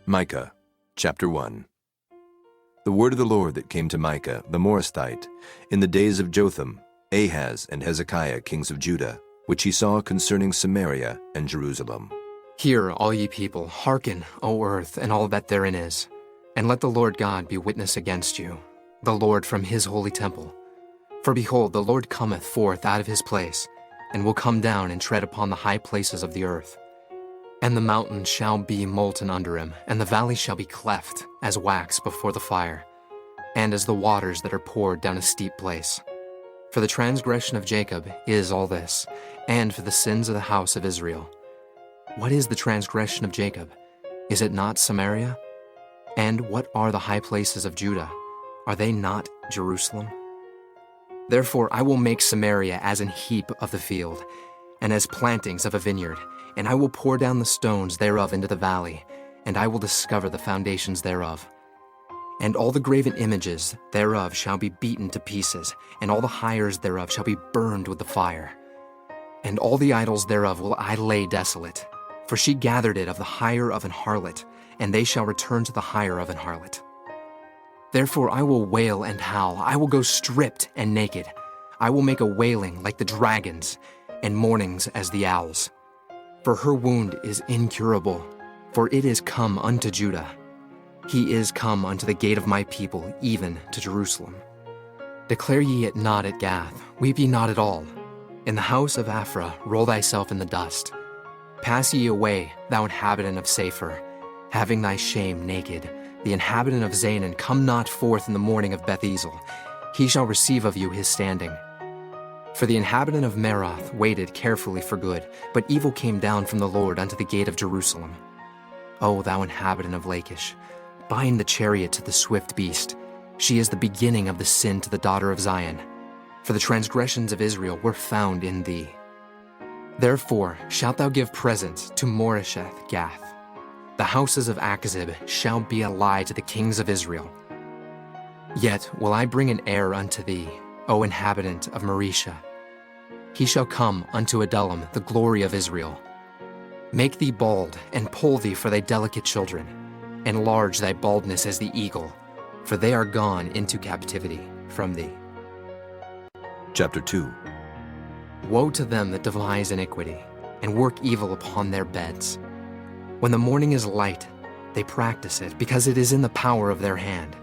Micah, chapter 1. The word of the Lord that came to Micah, the Morasthite, in the days of Jotham, Ahaz, and Hezekiah, kings of Judah, which he saw concerning Samaria and Jerusalem. Hear, all ye people, hearken, O earth, and all that therein is, and let the Lord God be witness against you, the Lord from his holy temple. For behold, the Lord cometh forth out of his place, and will come down and tread upon the high places of the earth. And the mountains shall be molten under him, and the valleys shall be cleft as wax before the fire, and as the waters that are poured down a steep place. For the transgression of Jacob is all this, and for the sins of the house of Israel. What is the transgression of Jacob? Is it not Samaria? And what are the high places of Judah? Are they not Jerusalem? Therefore I will make Samaria as an heap of the field, and as plantings of a vineyard, and I will pour down the stones thereof into the valley, and I will discover the foundations thereof. And all the graven images thereof shall be beaten to pieces, and all the hires thereof shall be burned with the fire. And all the idols thereof will I lay desolate, for she gathered it of the hire of an harlot, and they shall return to the hire of an harlot. Therefore I will wail and howl, I will go stripped and naked. I will make a wailing like the dragons, and mournings as the owls. For her wound is incurable, for it is come unto Judah. He is come unto the gate of my people, even to Jerusalem. Declare ye it not at Gath, weep ye not at all. In the house of Aphrah roll thyself in the dust. Pass ye away, thou inhabitant of Sapher, having thy shame naked. The inhabitant of Zanan, come not forth in the morning of Beth-ezel. He shall receive of you his standing. For the inhabitant of Meroth waited carefully for good, but evil came down from the Lord unto the gate of Jerusalem. O thou inhabitant of Lachish, bind the chariot to the swift beast. She is the beginning of the sin to the daughter of Zion. For the transgressions of Israel were found in thee. Therefore shalt thou give presents to Moresheth Gath. The houses of Achzib shall be a lie to the kings of Israel. Yet will I bring an heir unto thee, O inhabitant of Maresha. He shall come unto Adullam, the glory of Israel. Make thee bald, and poll thee for thy delicate children. Enlarge thy baldness as the eagle, for they are gone into captivity from thee. Chapter 2. Woe to them that devise iniquity, and work evil upon their beds. When the morning is light, they practice it, because it is in the power of their hand.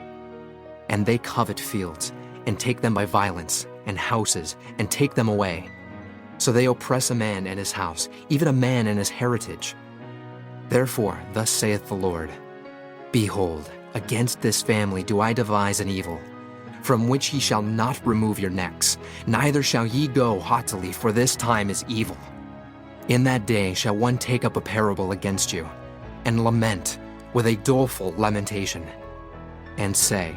And they covet fields, and take them by violence, and houses, and take them away. So they oppress a man and his house, even a man and his heritage. Therefore, thus saith the Lord, Behold, against this family do I devise an evil, from which ye shall not remove your necks, neither shall ye go haughtily, for this time is evil. In that day shall one take up a parable against you, and lament with a doleful lamentation, and say,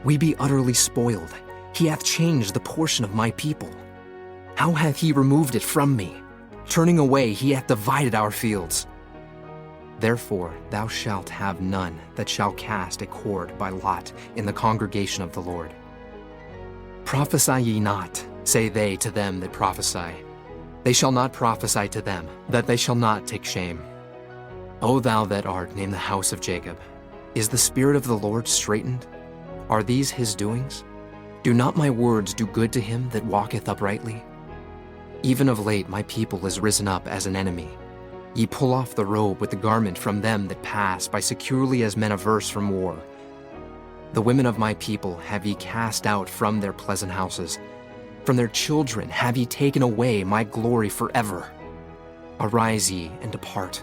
We be utterly spoiled. He hath changed the portion of my people. How hath he removed it from me? Turning away, he hath divided our fields. Therefore thou shalt have none that shall cast a cord by lot in the congregation of the Lord. Prophesy ye not, say they to them that prophesy. They shall not prophesy to them, that they shall not take shame. O thou that art named the house of Jacob, is the spirit of the Lord straitened? Are these his doings? Do not my words do good to him that walketh uprightly? Even of late my people is risen up as an enemy. Ye pull off the robe with the garment from them that pass by securely as men averse from war. The women of my people have ye cast out from their pleasant houses. From their children have ye taken away my glory forever. Arise ye and depart,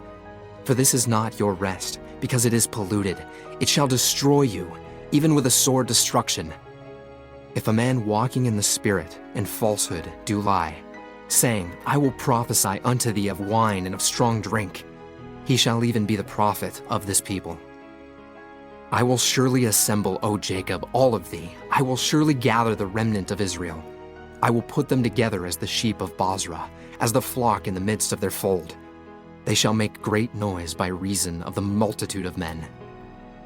for this is not your rest, because it is polluted. It shall destroy you, even with a sore destruction. If a man walking in the Spirit and falsehood do lie, saying, I will prophesy unto thee of wine and of strong drink, he shall even be the prophet of this people. I will surely assemble, O Jacob, all of thee. I will surely gather the remnant of Israel. I will put them together as the sheep of Bozrah, as the flock in the midst of their fold. They shall make great noise by reason of the multitude of men.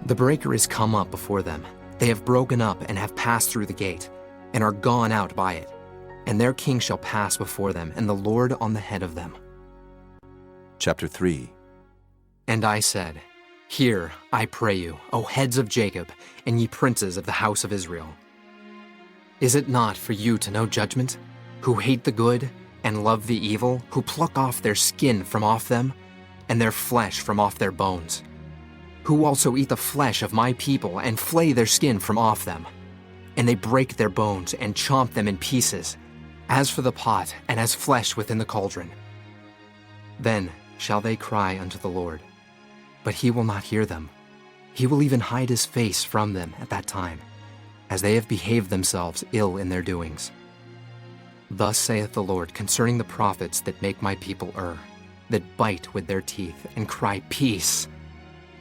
The breaker is come up before them. They have broken up and have passed through the gate, and are gone out by it. And their king shall pass before them, and the Lord on the head of them. Chapter 3. And I said, Hear, I pray you, O heads of Jacob, and ye princes of the house of Israel. Is it not for you to know judgment, who hate the good and love the evil, who pluck off their skin from off them, and their flesh from off their bones, who also eat the flesh of my people and flay their skin from off them, and they break their bones and chomp them in pieces, as for the pot and as flesh within the cauldron? Then shall they cry unto the Lord, but he will not hear them. He will even hide his face from them at that time, as they have behaved themselves ill in their doings. Thus saith the Lord concerning the prophets that make my people err, that bite with their teeth and cry, Peace!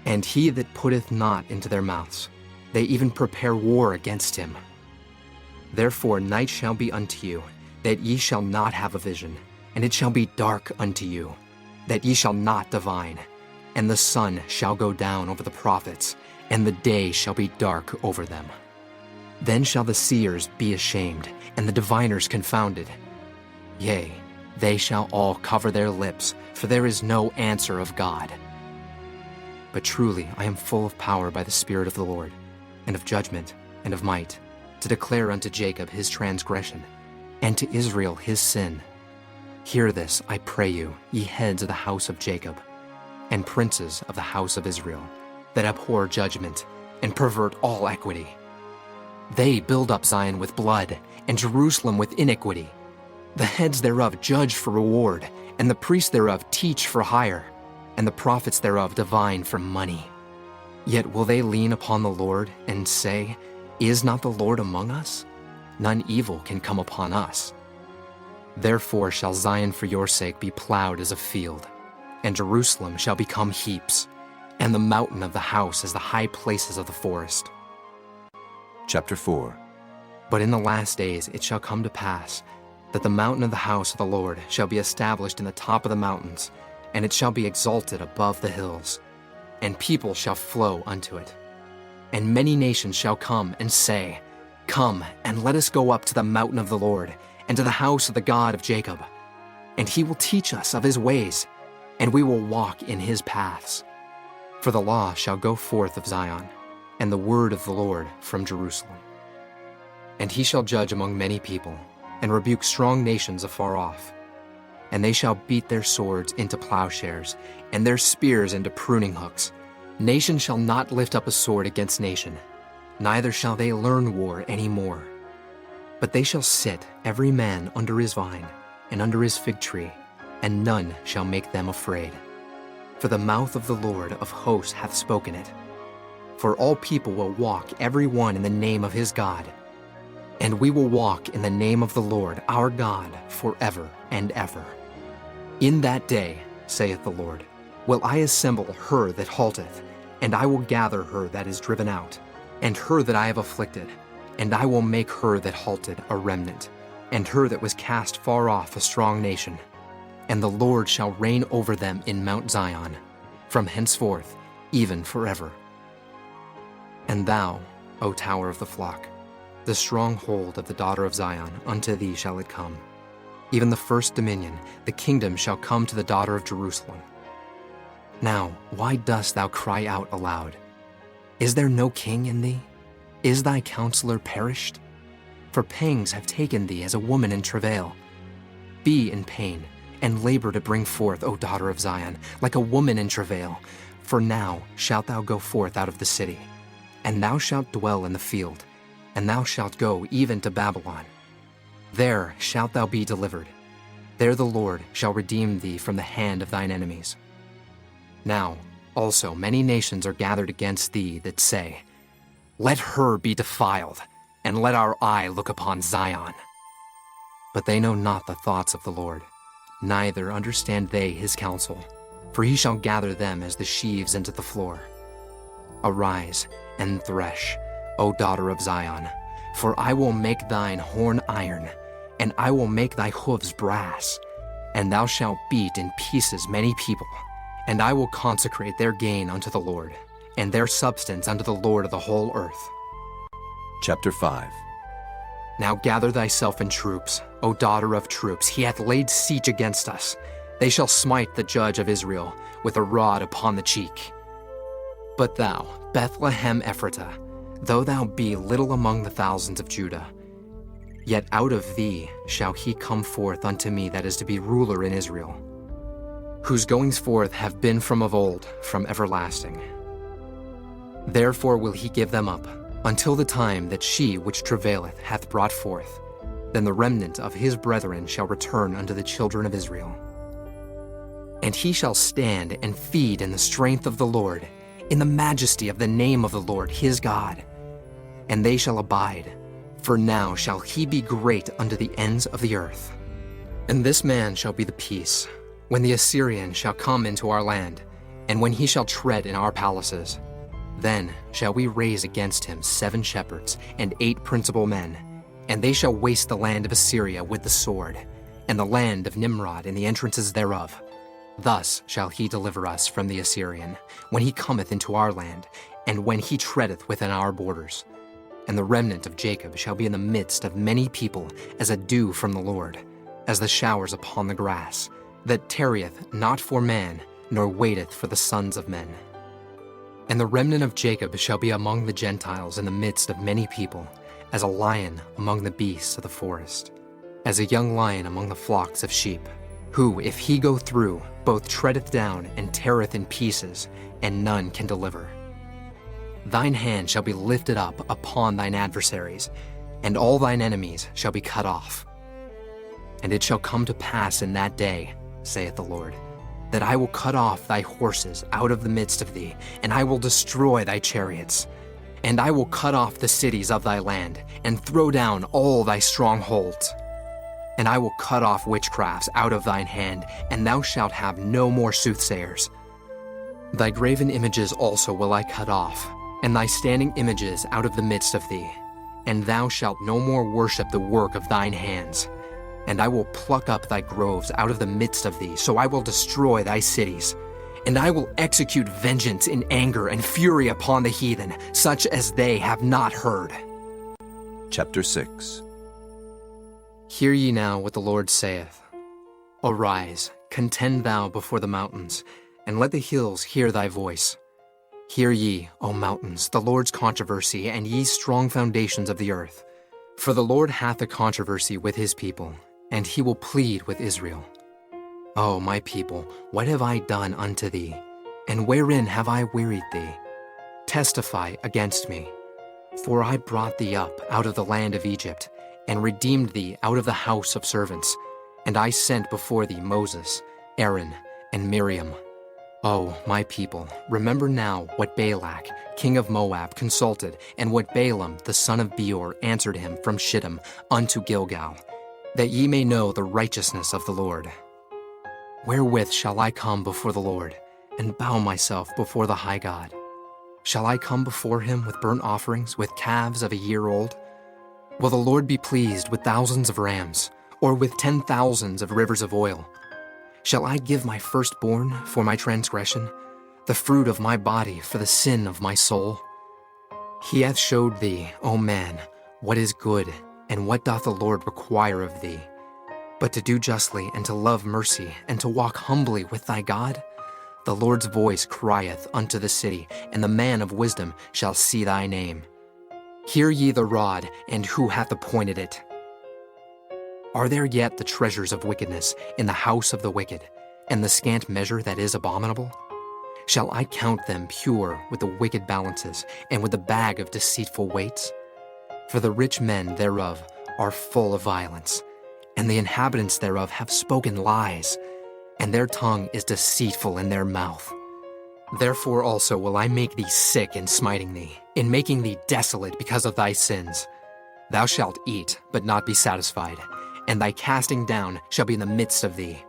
And he that putteth not into their mouths, they even prepare war against him. Therefore night shall be unto you, that ye shall not have a vision, and it shall be dark unto you, that ye shall not divine. And the sun shall go down over the prophets, and the day shall be dark over them. Then shall the seers be ashamed, and the diviners confounded. Yea, they shall all cover their lips, for there is no answer of God. But truly I am full of power by the Spirit of the Lord, and of judgment, and of might, to declare unto Jacob his transgression, and to Israel his sin. Hear this, I pray you, ye heads of the house of Jacob, and princes of the house of Israel, that abhor judgment, and pervert all equity. They build up Zion with blood, and Jerusalem with iniquity. The heads thereof judge for reward, and the priests thereof teach for hire, and the prophets thereof divine for money. Yet will they lean upon the Lord, and say, Is not the Lord among us? None evil can come upon us. Therefore shall Zion for your sake be plowed as a field, and Jerusalem shall become heaps, and the mountain of the house as the high places of the forest. Chapter 4. But in the last days it shall come to pass that the mountain of the house of the Lord shall be established in the top of the mountains, and it shall be exalted above the hills, and people shall flow unto it. And many nations shall come and say, Come, and let us go up to the mountain of the Lord, and to the house of the God of Jacob. And he will teach us of his ways, and we will walk in his paths. For the law shall go forth of Zion, and the word of the Lord from Jerusalem. And he shall judge among many people, and rebuke strong nations afar off. And they shall beat their swords into plowshares, and their spears into pruning hooks. Nation shall not lift up a sword against nation, neither shall they learn war any more. But they shall sit every man under his vine, and under his fig tree, and none shall make them afraid. For the mouth of the Lord of hosts hath spoken it. For all people will walk every one in the name of his God. And we will walk in the name of the Lord our God forever and ever. In that day, saith the Lord, will I assemble her that halteth, and I will gather her that is driven out, and her that I have afflicted, and I will make her that halted a remnant, and her that was cast far off a strong nation. And the Lord shall reign over them in Mount Zion, from henceforth, even forever. And thou, O tower of the flock, the stronghold of the daughter of Zion, unto thee shall it come. Even the first dominion, the kingdom shall come to the daughter of Jerusalem. Now, why dost thou cry out aloud? Is there no king in thee? Is thy counselor perished? For pangs have taken thee as a woman in travail. Be in pain, and labor to bring forth, O daughter of Zion, like a woman in travail. For now shalt thou go forth out of the city, and thou shalt dwell in the field, and thou shalt go even to Babylon. There shalt thou be delivered. There the Lord shall redeem thee from the hand of thine enemies. Now also many nations are gathered against thee that say, Let her be defiled, and let our eye look upon Zion. But they know not the thoughts of the Lord, neither understand they his counsel, for he shall gather them as the sheaves into the floor. Arise and thresh, O daughter of Zion, for I will make thine horn iron, and I will make thy hoofs brass, and thou shalt beat in pieces many people, and I will consecrate their gain unto the Lord, and their substance unto the Lord of the whole earth. Chapter 5. Now gather thyself in troops, O daughter of troops. He hath laid siege against us. They shall smite the judge of Israel with a rod upon the cheek. But thou, Bethlehem Ephratah, though thou be little among the thousands of Judah, yet out of thee shall he come forth unto me that is to be ruler in Israel, whose goings forth have been from of old, from everlasting. Therefore will he give them up, until the time that she which travaileth hath brought forth. Then the remnant of his brethren shall return unto the children of Israel. And he shall stand and feed in the strength of the Lord, in the majesty of the name of the Lord his God. And they shall abide, for now shall he be great unto the ends of the earth. And this man shall be the peace, when the Assyrian shall come into our land, and when he shall tread in our palaces. Then shall we raise against him 7 shepherds and 8 principal men, and they shall waste the land of Assyria with the sword, and the land of Nimrod and the entrances thereof. Thus shall he deliver us from the Assyrian, when he cometh into our land, and when he treadeth within our borders. And the remnant of Jacob shall be in the midst of many people, as a dew from the Lord, as the showers upon the grass, that tarrieth not for man, nor waiteth for the sons of men. And the remnant of Jacob shall be among the Gentiles in the midst of many people, as a lion among the beasts of the forest, as a young lion among the flocks of sheep, who, if he go through, both treadeth down and teareth in pieces, and none can deliver. Thine hand shall be lifted up upon thine adversaries, and all thine enemies shall be cut off. And it shall come to pass in that day, saith the Lord, that I will cut off thy horses out of the midst of thee, and I will destroy thy chariots. And I will cut off the cities of thy land, and throw down all thy strongholds. And I will cut off witchcrafts out of thine hand, and thou shalt have no more soothsayers. Thy graven images also will I cut off, and thy standing images out of the midst of thee. And thou shalt no more worship the work of thine hands. And I will pluck up thy groves out of the midst of thee, so I will destroy thy cities. And I will execute vengeance in anger and fury upon the heathen, such as they have not heard. Chapter 6. Hear ye now what the Lord saith. Arise, contend thou before the mountains, and let the hills hear thy voice. Hear ye, O mountains, the Lord's controversy, and ye strong foundations of the earth. For the Lord hath a controversy with his people, and he will plead with Israel. O my people, what have I done unto thee? And wherein have I wearied thee? Testify against me. For I brought thee up out of the land of Egypt, and redeemed thee out of the house of servants. And I sent before thee Moses, Aaron, and Miriam. O my people, remember now what Balak, king of Moab, consulted, and what Balaam, the son of Beor, answered him from Shittim unto Gilgal, that ye may know the righteousness of the Lord. Wherewith shall I come before the Lord, and bow myself before the high God? Shall I come before him with burnt offerings, with calves of a year old? Will the Lord be pleased with thousands of rams, or with 10,000s of rivers of oil? Shall I give my firstborn for my transgression, the fruit of my body for the sin of my soul? He hath showed thee, O man, what is good, and what doth the Lord require of thee, but to do justly, and to love mercy, and to walk humbly with thy God? The Lord's voice crieth unto the city, and the man of wisdom shall see thy name. Hear ye the rod, and who hath appointed it? Are there yet the treasures of wickedness in the house of the wicked, and the scant measure that is abominable? Shall I count them pure with the wicked balances, and with the bag of deceitful weights? For the rich men thereof are full of violence, and the inhabitants thereof have spoken lies, and their tongue is deceitful in their mouth. Therefore also will I make thee sick in smiting thee, in making thee desolate because of thy sins. Thou shalt eat, but not be satisfied, and thy casting down shall be in the midst of thee.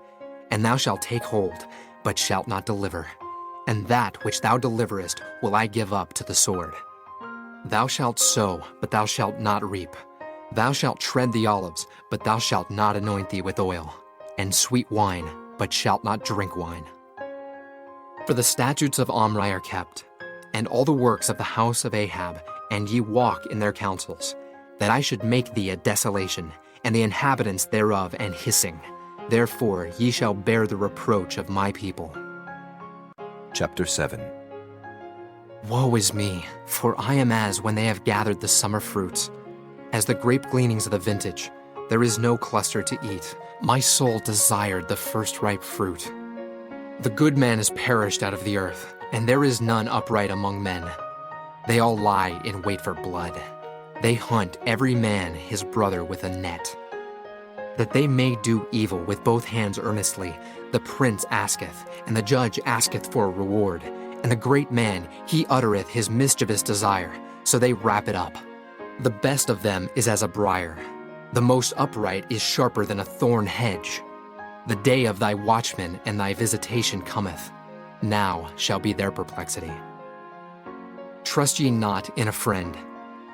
And thou shalt take hold, but shalt not deliver. And that which thou deliverest will I give up to the sword. Thou shalt sow, but thou shalt not reap. Thou shalt tread the olives, but thou shalt not anoint thee with oil, and sweet wine, but shalt not drink wine. For the statutes of Omri are kept, and all the works of the house of Ahab, and ye walk in their counsels, that I should make thee a desolation, and the inhabitants thereof an hissing. Therefore ye shall bear the reproach of my people. Chapter 7. Woe is me, for I am as when they have gathered the summer fruits. As the grape gleanings of the vintage, there is no cluster to eat. My soul desired the first ripe fruit. The good man is perished out of the earth, and there is none upright among men. They all lie in wait for blood. They hunt every man his brother with a net. That they may do evil with both hands earnestly, the prince asketh, and the judge asketh for a reward. And the great man, he uttereth his mischievous desire, so they wrap it up. The best of them is as a briar. The most upright is sharper than a thorn hedge. The day of thy watchman and thy visitation cometh. Now shall be their perplexity. Trust ye not in a friend.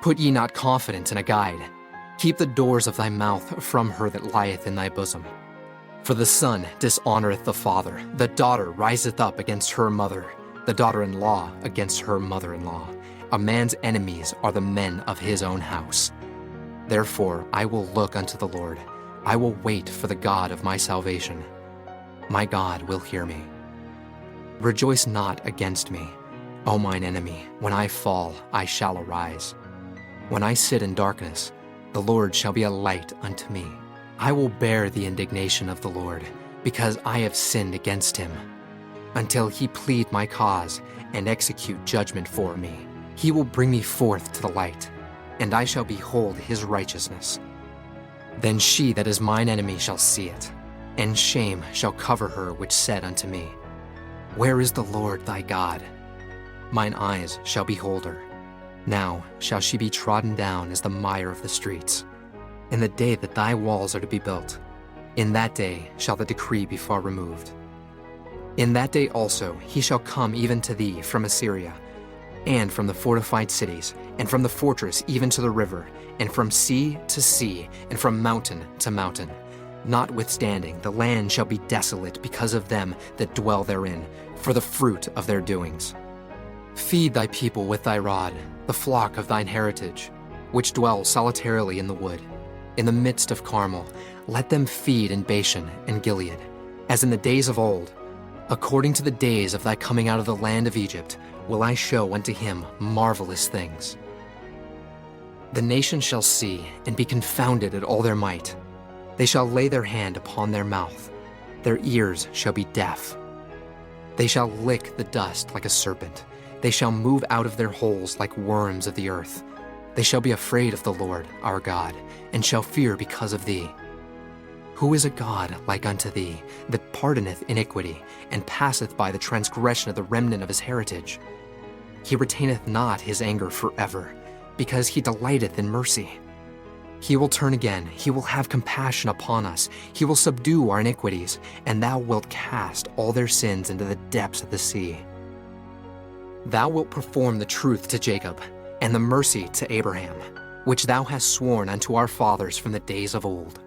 Put ye not confidence in a guide. Keep the doors of thy mouth from her that lieth in thy bosom. For the son dishonoreth the father, the daughter riseth up against her mother, the daughter-in-law against her mother-in-law. A man's enemies are the men of his own house. Therefore I will look unto the Lord. I will wait for the God of my salvation. My God will hear me. Rejoice not against me, O mine enemy. When I fall, I shall arise. When I sit in darkness, the Lord shall be a light unto me. I will bear the indignation of the Lord, because I have sinned against him. Until he plead my cause and execute judgment for me, he will bring me forth to the light, and I shall behold his righteousness. Then she that is mine enemy shall see it, and shame shall cover her which said unto me, Where is the Lord thy God? Mine eyes shall behold her. Now shall she be trodden down as the mire of the streets. In the day that thy walls are to be built, in that day shall the decree be far removed. In that day also he shall come even to thee from Assyria, and from the fortified cities, and from the fortress even to the river, and from sea to sea, and from mountain to mountain. Notwithstanding, the land shall be desolate because of them that dwell therein, for the fruit of their doings. Feed thy people with thy rod, the flock of thine heritage, which dwell solitarily in the wood. In the midst of Carmel, let them feed in Bashan and Gilead, as in the days of old. According to the days of thy coming out of the land of Egypt, will I show unto him marvelous things. The nations shall see and be confounded at all their might. They shall lay their hand upon their mouth. Their ears shall be deaf. They shall lick the dust like a serpent. They shall move out of their holes like worms of the earth. They shall be afraid of the Lord our God, and shall fear because of thee. Who is a God like unto thee, that pardoneth iniquity, and passeth by the transgression of the remnant of his heritage? He retaineth not his anger forever, because he delighteth in mercy. He will turn again, he will have compassion upon us, he will subdue our iniquities, and thou wilt cast all their sins into the depths of the sea. Thou wilt perform the truth to Jacob, and the mercy to Abraham, which thou hast sworn unto our fathers from the days of old.